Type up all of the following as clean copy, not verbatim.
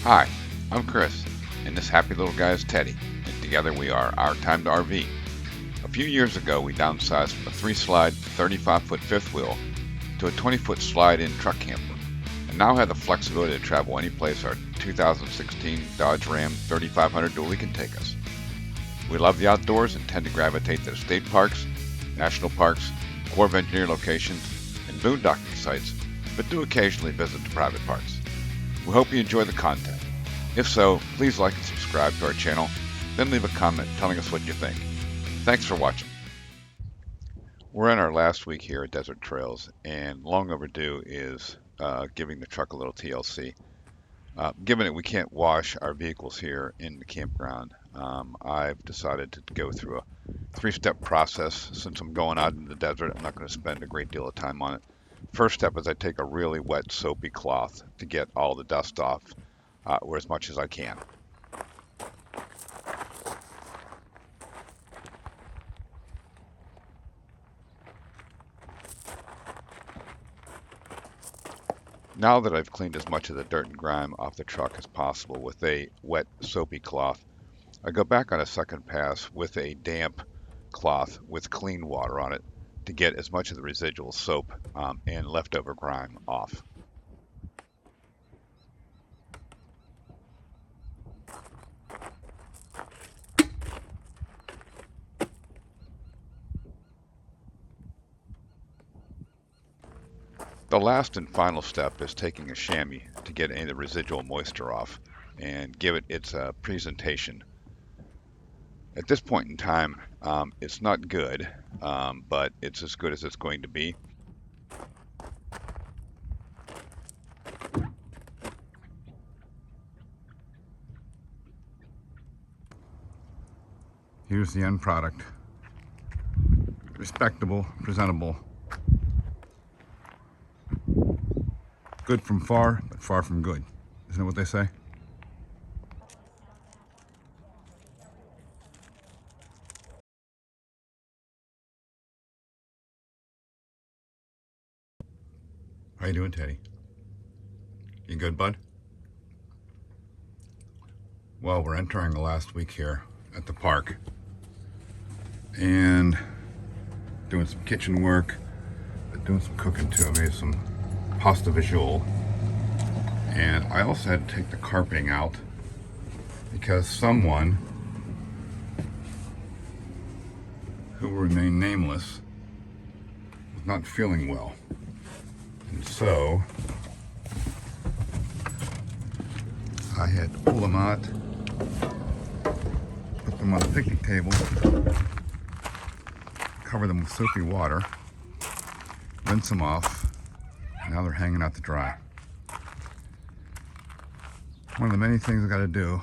Hi, I'm Chris, and this happy little guy is Teddy, and together we are Our Time to RV. A few years ago, we downsized from a 3-slide, 35-foot fifth wheel to a 20-foot slide-in truck camper, and now have the flexibility to travel any place our 2016 Dodge Ram 3500 dually can take us. We love the outdoors and tend to gravitate to the state parks, national parks, Corps of Engineer locations, and boondocking sites, but do occasionally visit the private parks. We hope you enjoy the content. If so, please like and subscribe to our channel, then leave a comment telling us what you think. Thanks for watching. We're in our last week here at Desert Trails, and long overdue is giving the truck a little TLC. Given that we can't wash our vehicles here in the campground, I've decided to go through a 3-step process. Since I'm going out in the desert, I'm not going to spend a great deal of time on it. First step is I take a really wet, soapy cloth to get all the dust off, or as much as I can. Now that I've cleaned as much of the dirt and grime off the truck as possible with a wet, soapy cloth, I go back on a second pass with a damp cloth with clean water on it to get as much of the residual soap and leftover grime off. The last and final step is taking a chamois to get any of the residual moisture off and give it its presentation. At this point in time, it's not good, but it's as good as it's going to be. Here's the end product. Respectable, presentable. Good from far, but far from good. Isn't that what they say? How you doing, Teddy? You good, bud? Well, we're entering the last week here at the park and doing some kitchen work, but doing some cooking too. I made some pasta visual, and I also had to take the carpeting out because someone who will remain nameless was not feeling well, and so I had to pull them out, put them on the picnic table, cover them with soapy water, rinse them off, and now they're hanging out to dry. One of the many things I got to do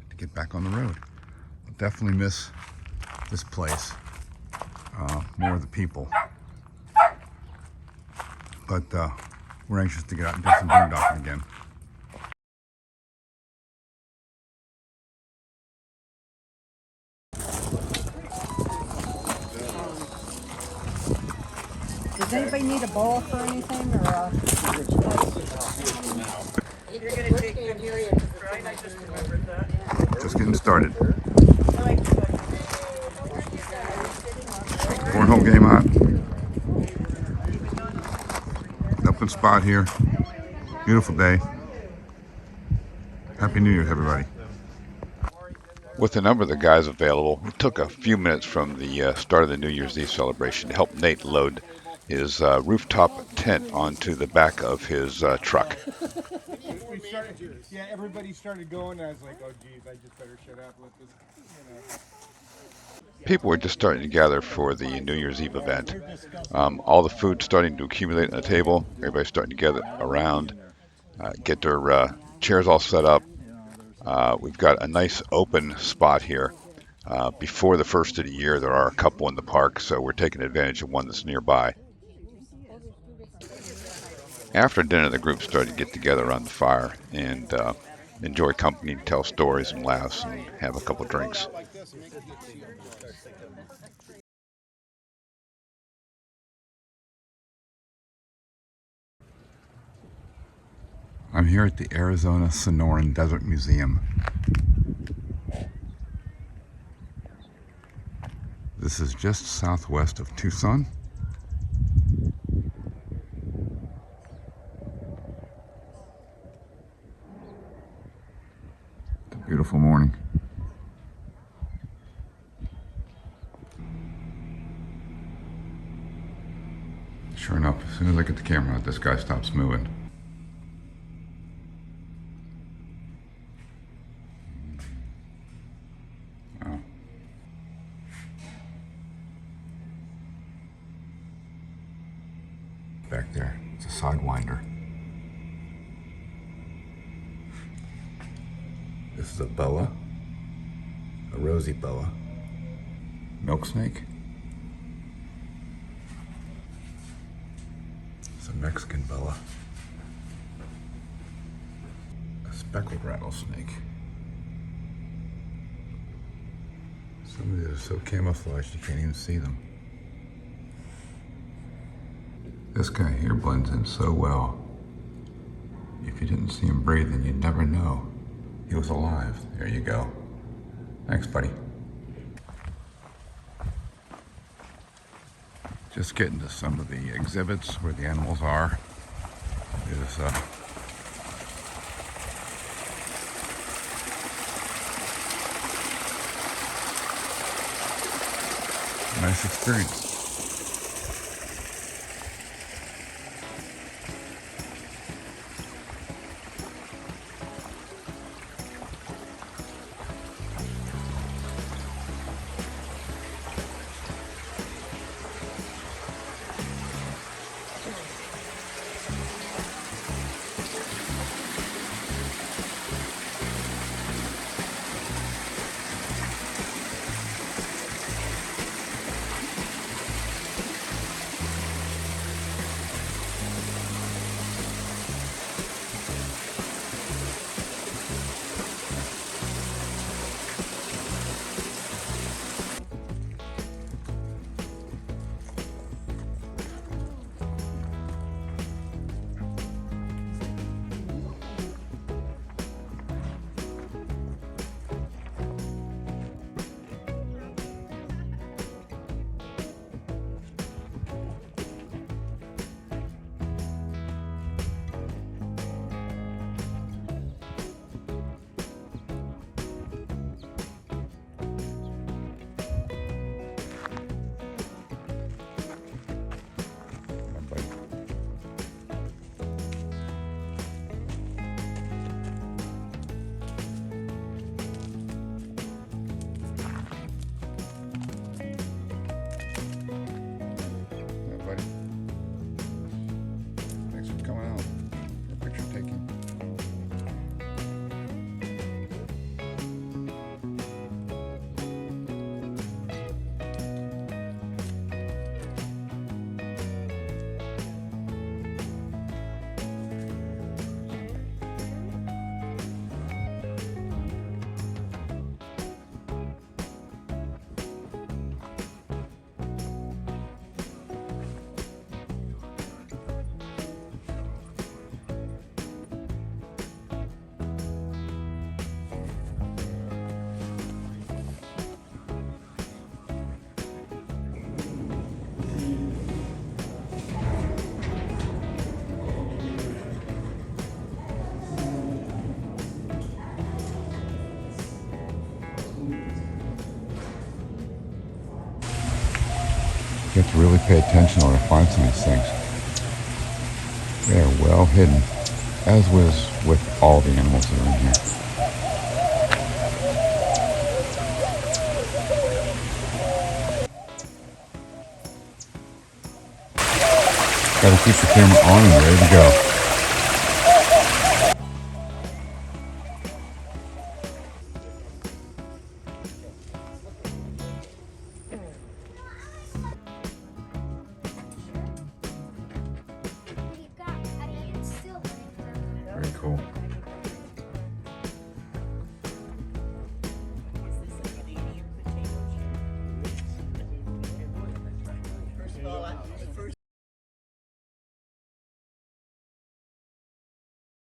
to get back on the road. I'll definitely miss this place, more of the people, but we're anxious to get out and do some boondocking again. Does anybody need a bowl for anything, or You're gonna take good right? I just remembered that. Just getting started. Cornhole game on. Open spot here. Beautiful day. Happy New Year, everybody. With a number of the guys available, it took a few minutes from the start of the New Year's Eve celebration to help Nate load his rooftop tent onto the back of his truck. Everybody started going, and I was like, oh, geez, I just better shut up. Let this, People were just starting to gather for the New Year's Eve event. All the food starting to accumulate on the table. Everybody's starting to gather around, get their chairs all set up. We've got a nice open spot here. Before the first of the year, there are a couple in the park, so we're taking advantage of one that's nearby. After dinner, the group started to get together around the fire and enjoy company, tell stories and laughs, and have a couple drinks. I'm here at the Arizona-Sonoran Desert Museum. This is just southwest of Tucson. It's a beautiful morning. Sure enough, as soon as I get the camera out, this guy stops moving. Wow. Back there, it's a sidewinder. This is a boa, a rosy boa, milk snake. It's a Mexican boa, a speckled rattlesnake. Some of these are so camouflaged you can't even see them. This guy here blends in so well. If you didn't see him breathing, you'd never know he was alive. There you go. Thanks, buddy. Just getting to some of the exhibits where the animals are. There's a nice experience. Thanks for coming out for picture taking. You have to really pay attention when to find some of these things. They are well hidden, as was with all the animals that are in here. Gotta keep the camera on and ready to go. Very cool.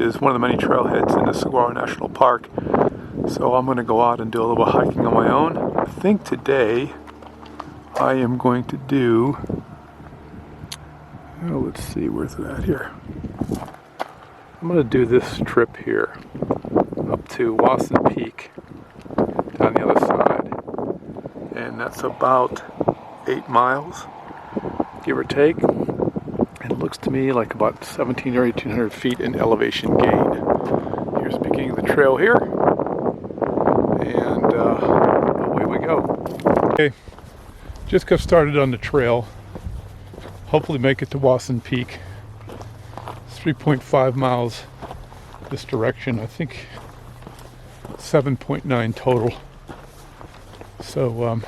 is one of the many trailheads in the Saguaro National Park. So I'm going to go out and do a little bit of hiking on my own. I think today I am going to do, oh, let's see, where's it at here? I'm going to do this trip here up to Wasson Peak down the other side. And that's about 8 miles, give or take. And it looks to me like about 1,700 or 1,800 feet in elevation gain. Here's the beginning of the trail here. And away we go. Okay, just got started on the trail. Hopefully make it to Wasson Peak. It's 3.5 miles this direction. I think 7.9 total. So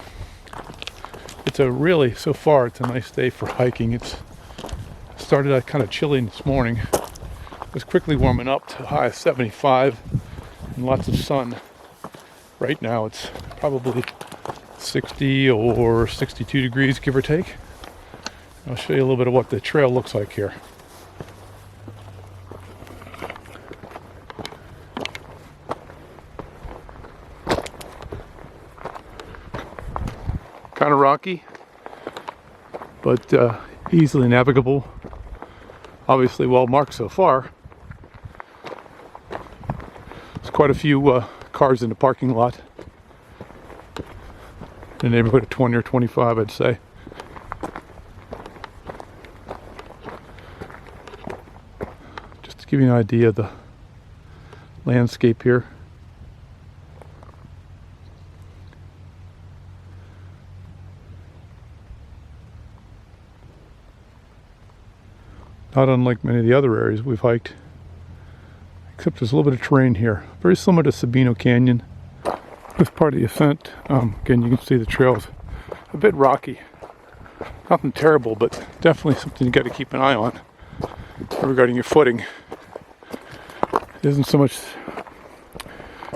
it's a really, so far it's a nice day for hiking. It's started out kind of chilly this morning. It was quickly warming up to a high of 75 and lots of sun. Right now it's probably 60 or 62 degrees, give or take. I'll show you a little bit of what the trail looks like here. Kind of rocky, but easily navigable. Obviously well marked so far. There's quite a few cars in the parking lot. In the neighborhood of 20 or 25, I'd say. Just to give you an idea of the landscape here. Not unlike many of the other areas we've hiked, except there's a little bit of terrain here. Very similar to Sabino Canyon. This part of the ascent, again, you can see the trail's a bit rocky. Nothing terrible, but definitely something you got to keep an eye on regarding your footing. It isn't so much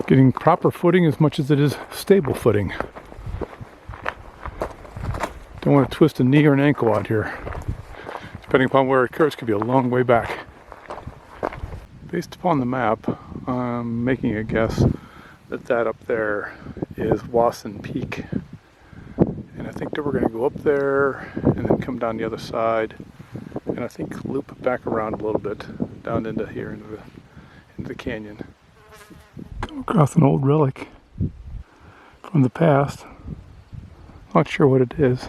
getting proper footing as much as it is stable footing. Don't want to twist a knee or an ankle out here. Depending upon where it occurs, could be a long way back. Based upon the map, I'm making a guess that up there is Wasson Peak. And I think that we're going to go up there and then come down the other side. And I think loop back around a little bit down into here, into the canyon. Come across an old relic from the past. Not sure what it is.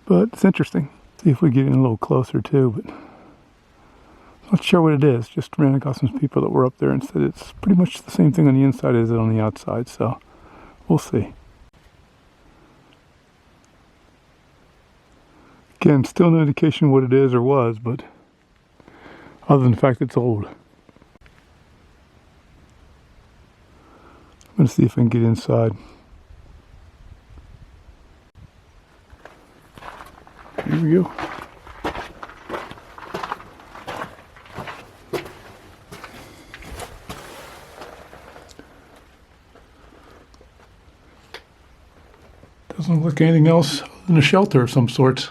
But it's interesting. See if we get in a little closer too, but not sure what it is. Just ran across some people that were up there and said it's pretty much the same thing on the inside as it on the outside, so we'll see. Again, still no indication what it is or was, but other than the fact it's old. I'm going to see if I can get inside. Here we go. Doesn't look like anything else than a shelter of some sorts.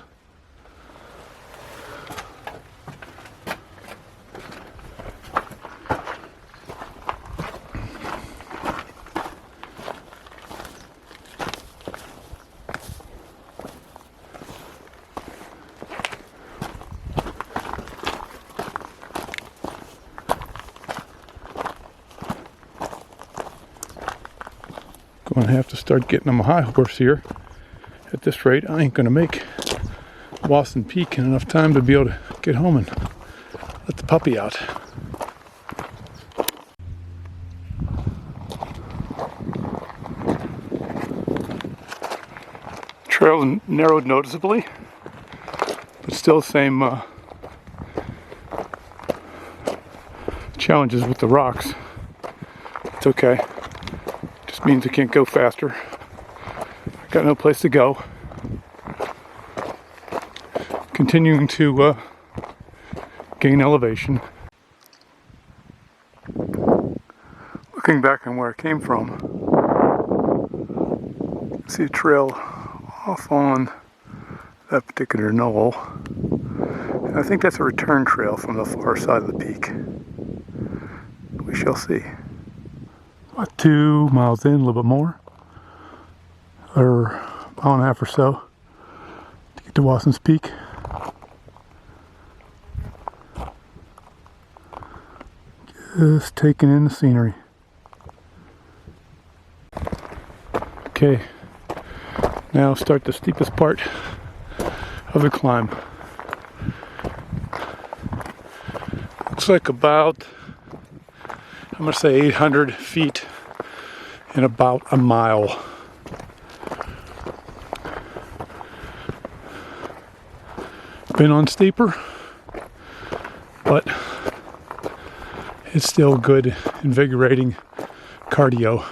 Going to have to start getting on my high horse here. At this rate, I ain't going to make Wasson Peak in enough time to be able to get home and let the puppy out. Trail narrowed noticeably, but still the same challenges with the rocks. It's okay. Just means I can't go faster. I got no place to go. Continuing to gain elevation. Looking back on where I came from, see a trail off on that particular knoll. I think that's a return trail from the far side of the peak. We shall see. About 2 miles in, a little bit more, or a mile and a half or so to get to Wasson's Peak. Just taking in the scenery. Okay, now start the steepest part of the climb. Looks like about, I'm going to say 800 feet in about a mile. Been on steeper, but it's still good, invigorating cardio.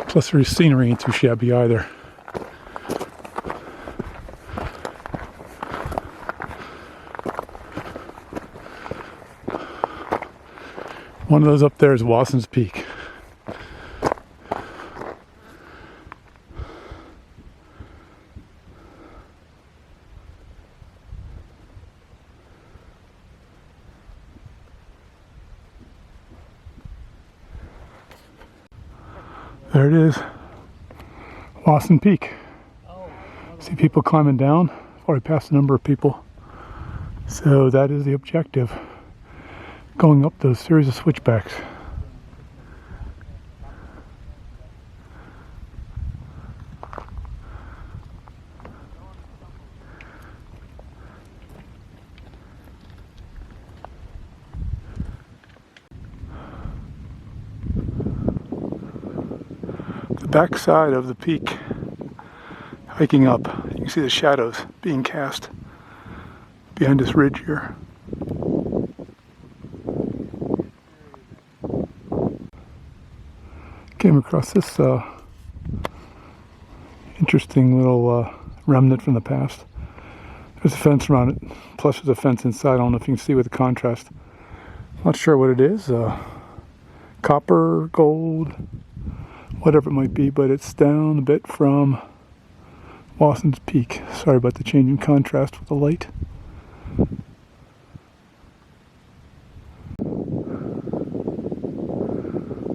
Plus the scenery ain't too shabby either. One of those up there is Wasson's Peak. There it is, Wasson Peak. See people climbing down. Already passed a number of people. So that is the objective. Going up those series of switchbacks. The back side of the peak, hiking up, you can see the shadows being cast behind this ridge here. Came across this interesting little remnant from the past. There's a fence around it, plus there's a fence inside. I don't know if you can see with the contrast. Not sure what it is, copper, gold, whatever it might be, but it's down a bit from Wasson's Peak. Sorry about the change in contrast with the light.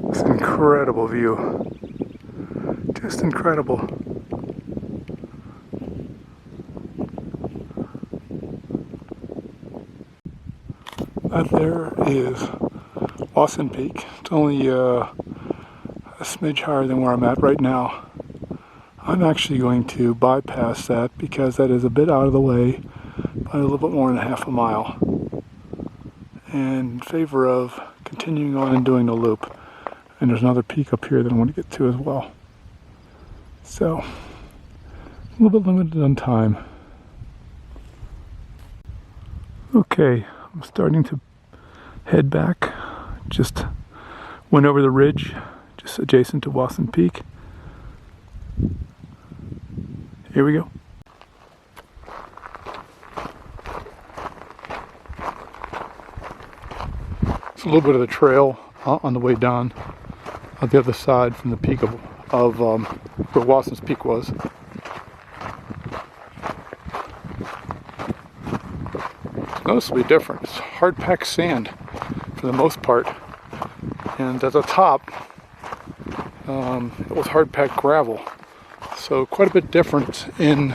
It's an incredible view. Just incredible. That there is Wasson Peak. It's only a smidge higher than where I'm at right now. I'm actually going to bypass that because that is a bit out of the way by a little bit more than half a mile, in favor of continuing on and doing the loop. And there's another peak up here that I want to get to as well. So, a little bit limited on time. Okay, I'm starting to head back. Just went over the ridge, just adjacent to Wasson Peak. Here we go. It's a little bit of the trail on the way down on the other side from the peak of where Wasson's Peak was. It's noticeably different. It's hard-packed sand for the most part, and at the top it was hard-packed gravel. So quite a bit different in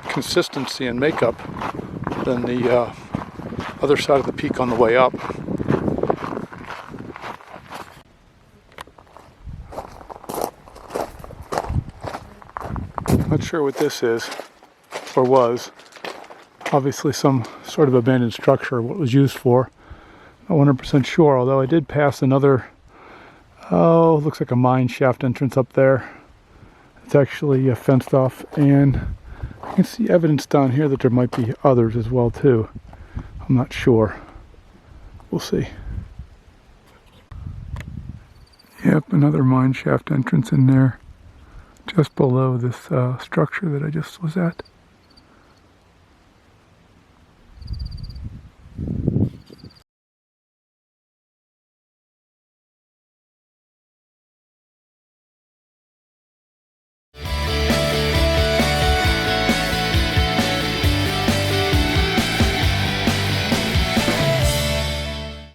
consistency and makeup than the other side of the peak on the way up. Not sure what this is, or was. Obviously some sort of abandoned structure, what it was used for. Not 100% sure, although I did pass another, looks like a mine shaft entrance up there. It's actually fenced off, and I can see evidence down here that there might be others as well too. I'm not sure. We'll see. Yep, another mine shaft entrance in there, just below this structure that I just was at.